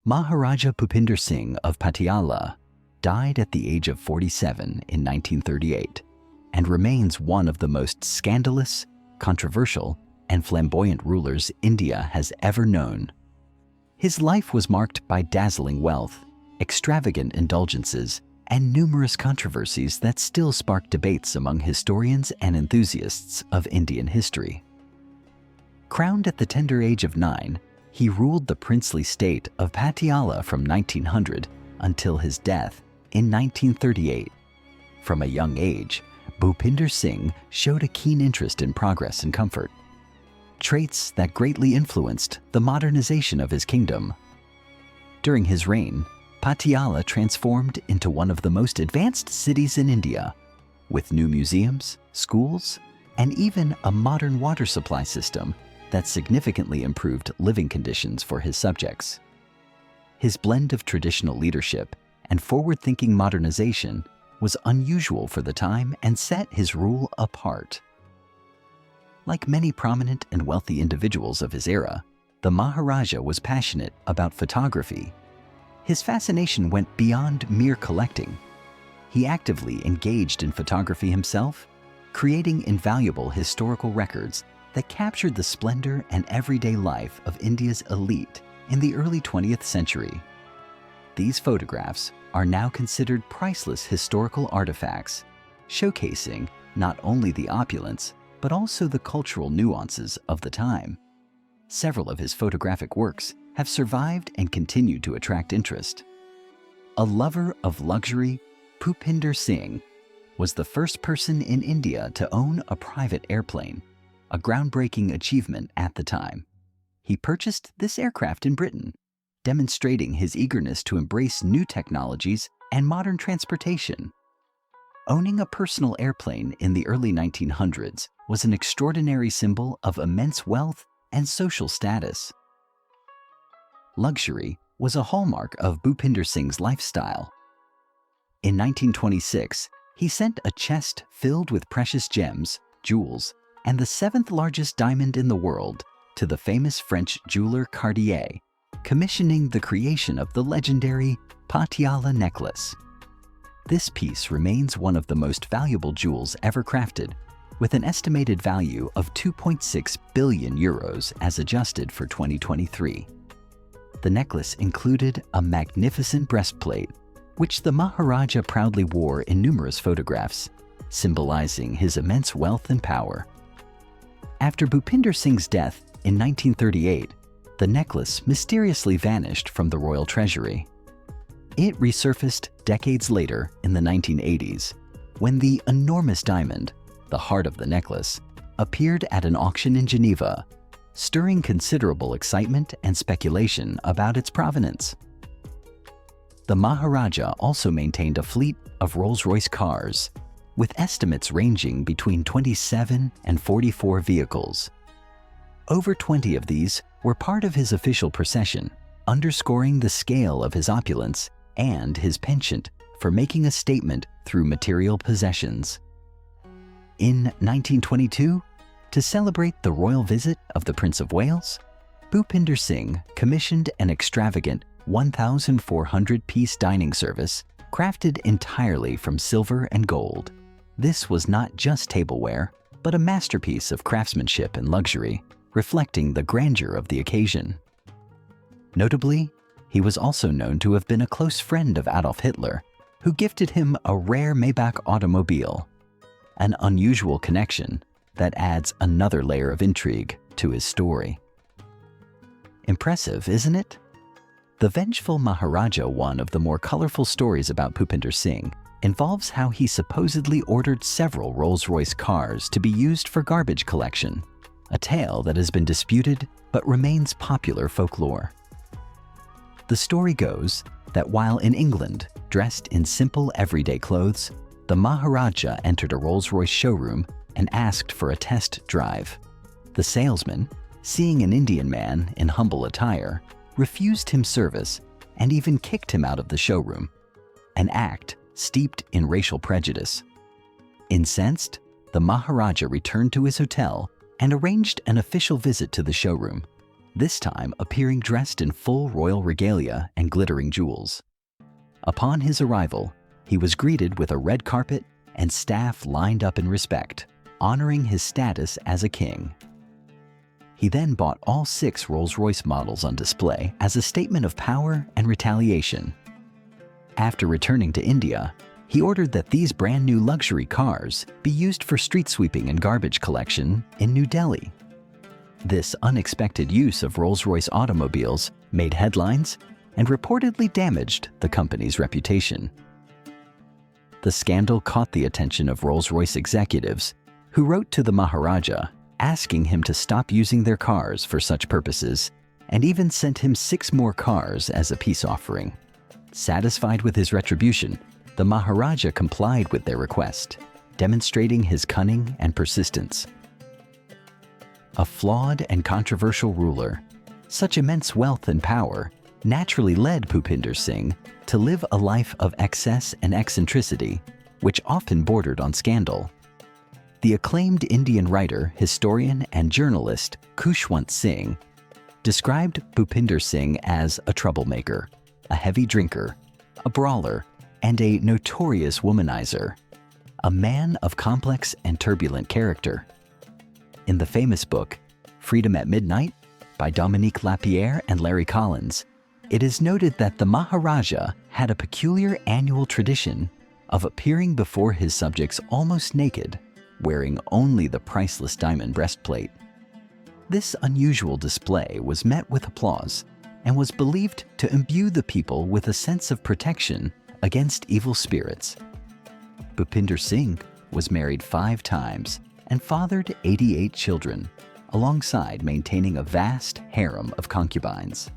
Maharaja Bhupinder Singh of Patiala died at the age of 47 in 1938 and remains one of the most scandalous, controversial, and flamboyant rulers India has ever known. His life was marked by dazzling wealth, extravagant indulgences, and numerous controversies that still spark debates among historians and enthusiasts of Indian history. Crowned at the tender age of 9, he ruled the princely state of Patiala from 1900 until his death in 1938. From a young age, Bhupinder Singh showed a keen interest in progress and comfort, traits that greatly influenced the modernization of his kingdom. During his reign, Patiala transformed into one of the most advanced cities in India, with new museums, schools, and even a modern water supply system that significantly improved living conditions for his subjects. His blend of traditional leadership and forward-thinking modernization was unusual for the time and set his rule apart. Like many prominent and wealthy individuals of his era, the Maharaja was passionate about photography. His fascination went beyond mere collecting. He actively engaged in photography himself, creating invaluable historical records that captured the splendor and everyday life of India's elite in the early 20th century. These photographs are now considered priceless historical artifacts, showcasing not only the opulence, but also the cultural nuances of the time. Several of his photographic works have survived and continue to attract interest. A lover of luxury, Bhupinder Singh was the first person in India to own a private airplane, a groundbreaking achievement at the time. He purchased this aircraft in Britain, demonstrating his eagerness to embrace new technologies and modern transportation. Owning a personal airplane in the early 1900s was an extraordinary symbol of immense wealth and social status. Luxury was a hallmark of Bhupinder Singh's lifestyle. In 1926, he sent a chest filled with precious gems, jewels, and the 7th largest diamond in the world to the famous French jeweler Cartier, commissioning the creation of the legendary Patiala necklace. This piece remains one of the most valuable jewels ever crafted, with an estimated value of 2.6 billion euros as adjusted for 2023. The necklace included a magnificent breastplate, which the Maharaja proudly wore in numerous photographs, symbolizing his immense wealth and power. After Bhupinder Singh's death in 1938, the necklace mysteriously vanished from the royal treasury. It resurfaced decades later in the 1980s, when the enormous diamond, the heart of the necklace, appeared at an auction in Geneva, stirring considerable excitement and speculation about its provenance. The Maharaja also maintained a fleet of Rolls-Royce cars, with estimates ranging between 27 and 44 vehicles. Over 20 of these were part of his official procession, underscoring the scale of his opulence and his penchant for making a statement through material possessions. In 1922, to celebrate the royal visit of the Prince of Wales, Bhupinder Singh commissioned an extravagant 1,400-piece dining service crafted entirely from silver and gold. This was not just tableware, but a masterpiece of craftsmanship and luxury, reflecting the grandeur of the occasion. Notably, he was also known to have been a close friend of Adolf Hitler, who gifted him a rare Maybach automobile, an unusual connection that adds another layer of intrigue to his story. Impressive, isn't it? The vengeful Maharaja, one of the more colorful stories about Bhupinder Singh, involves how he supposedly ordered several Rolls-Royce cars to be used for garbage collection, a tale that has been disputed but remains popular folklore. The story goes that while in England, dressed in simple everyday clothes, the Maharaja entered a Rolls-Royce showroom and asked for a test drive. The salesman, seeing an Indian man in humble attire, refused him service and even kicked him out of the showroom, an act steeped in racial prejudice. Incensed, the Maharaja returned to his hotel and arranged an official visit to the showroom, this time appearing dressed in full royal regalia and glittering jewels. Upon his arrival, he was greeted with a red carpet and staff lined up in respect, honoring his status as a king. He then bought all 6 Rolls-Royce models on display as a statement of power and retaliation. After returning to India, he ordered that these brand new luxury cars be used for street sweeping and garbage collection in New Delhi. This unexpected use of Rolls-Royce automobiles made headlines and reportedly damaged the company's reputation. The scandal caught the attention of Rolls-Royce executives, who wrote to the Maharaja asking him to stop using their cars for such purposes, and even sent him 6 more cars as a peace offering. Satisfied with his retribution, the Maharaja complied with their request, demonstrating his cunning and persistence. A flawed and controversial ruler, such immense wealth and power naturally led Bhupinder Singh to live a life of excess and eccentricity, which often bordered on scandal. The acclaimed Indian writer, historian, and journalist Khushwant Singh described Bhupinder Singh as a troublemaker, a heavy drinker, a brawler, and a notorious womanizer, a man of complex and turbulent character. In the famous book, Freedom at Midnight, by Dominique Lapierre and Larry Collins, it is noted that the Maharaja had a peculiar annual tradition of appearing before his subjects almost naked, wearing only the priceless diamond breastplate. This unusual display was met with applause and was believed to imbue the people with a sense of protection against evil spirits. Bhupinder Singh was married 5 times and fathered 88 children, alongside maintaining a vast harem of concubines.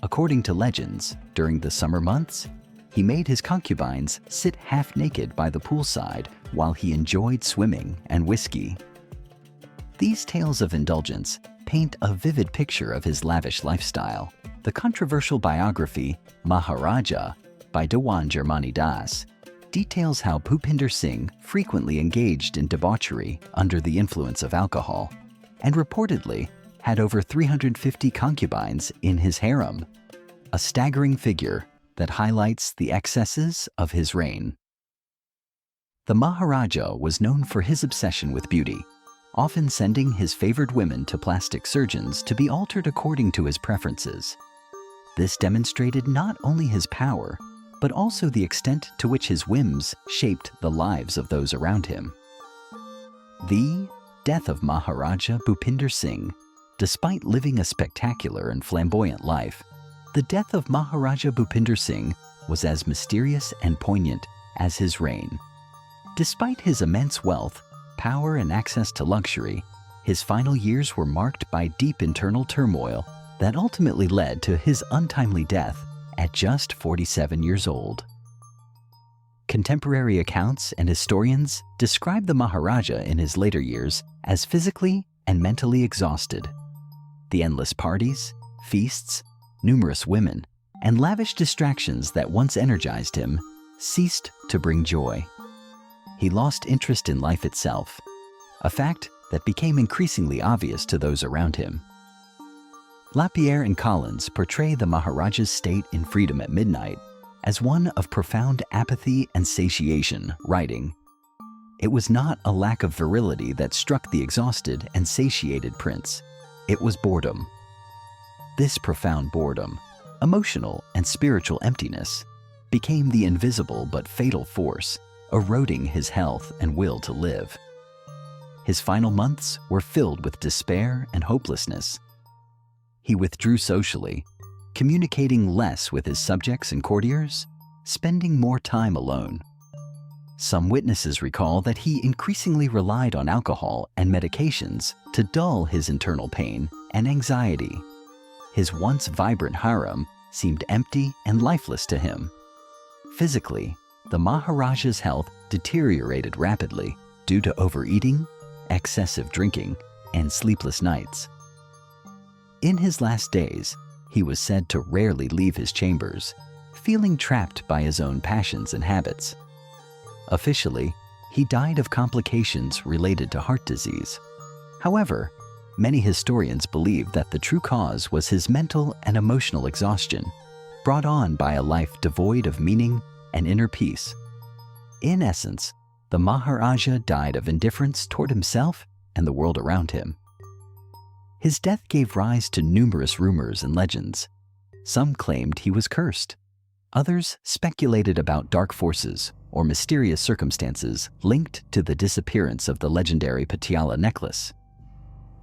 According to legends, during the summer months, he made his concubines sit half naked by the poolside while he enjoyed swimming and whiskey. These tales of indulgence paint a vivid picture of his lavish lifestyle. The controversial biography, Maharaja, by Dewan Germani Das, details how Bhupinder Singh frequently engaged in debauchery under the influence of alcohol, and reportedly had over 350 concubines in his harem, a staggering figure that highlights the excesses of his reign. The Maharaja was known for his obsession with beauty, often sending his favored women to plastic surgeons to be altered according to his preferences. This demonstrated not only his power, but also the extent to which his whims shaped the lives of those around him. The death of Maharaja Bhupinder Singh. Despite living a spectacular and flamboyant life, the death of Maharaja Bhupinder Singh was as mysterious and poignant as his reign. Despite his immense wealth, power, and access to luxury, his final years were marked by deep internal turmoil that ultimately led to his untimely death at just 47 years old. Contemporary accounts and historians describe the Maharaja in his later years as physically and mentally exhausted. The endless parties, feasts, numerous women, and lavish distractions that once energized him ceased to bring joy. He lost interest in life itself, a fact that became increasingly obvious to those around him. Lapierre and Collins portray the Maharaja's state in Freedom at Midnight as one of profound apathy and satiation, writing, "It was not a lack of virility that struck the exhausted and satiated prince. It was boredom. This profound boredom, emotional and spiritual emptiness, became the invisible but fatal force, eroding his health and will to live. His final months were filled with despair and hopelessness. He withdrew socially, communicating less with his subjects and courtiers, spending more time alone. Some witnesses recall that he increasingly relied on alcohol and medications to dull his internal pain and anxiety. His once vibrant harem seemed empty and lifeless to him. Physically, the Maharaja's health deteriorated rapidly due to overeating, excessive drinking, and sleepless nights. In his last days, he was said to rarely leave his chambers, feeling trapped by his own passions and habits. Officially, he died of complications related to heart disease. However, many historians believe that the true cause was his mental and emotional exhaustion, brought on by a life devoid of meaning and inner peace. In essence, the Maharaja died of indifference toward himself and the world around him. His death gave rise to numerous rumors and legends. Some claimed he was cursed. Others speculated about dark forces or mysterious circumstances linked to the disappearance of the legendary Patiala necklace.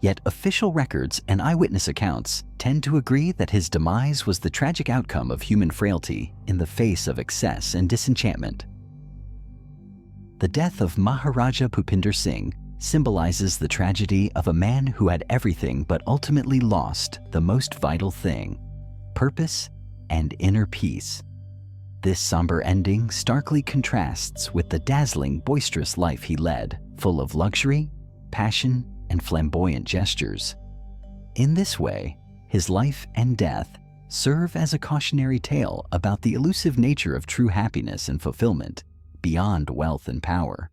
Yet official records and eyewitness accounts tend to agree that his demise was the tragic outcome of human frailty in the face of excess and disenchantment. The death of Maharaja Bhupinder Singh symbolizes the tragedy of a man who had everything but ultimately lost the most vital thing: purpose and inner peace. This somber ending starkly contrasts with the dazzling, boisterous life he led, full of luxury, passion, and flamboyant gestures. In this way, his life and death serve as a cautionary tale about the elusive nature of true happiness and fulfillment beyond wealth and power.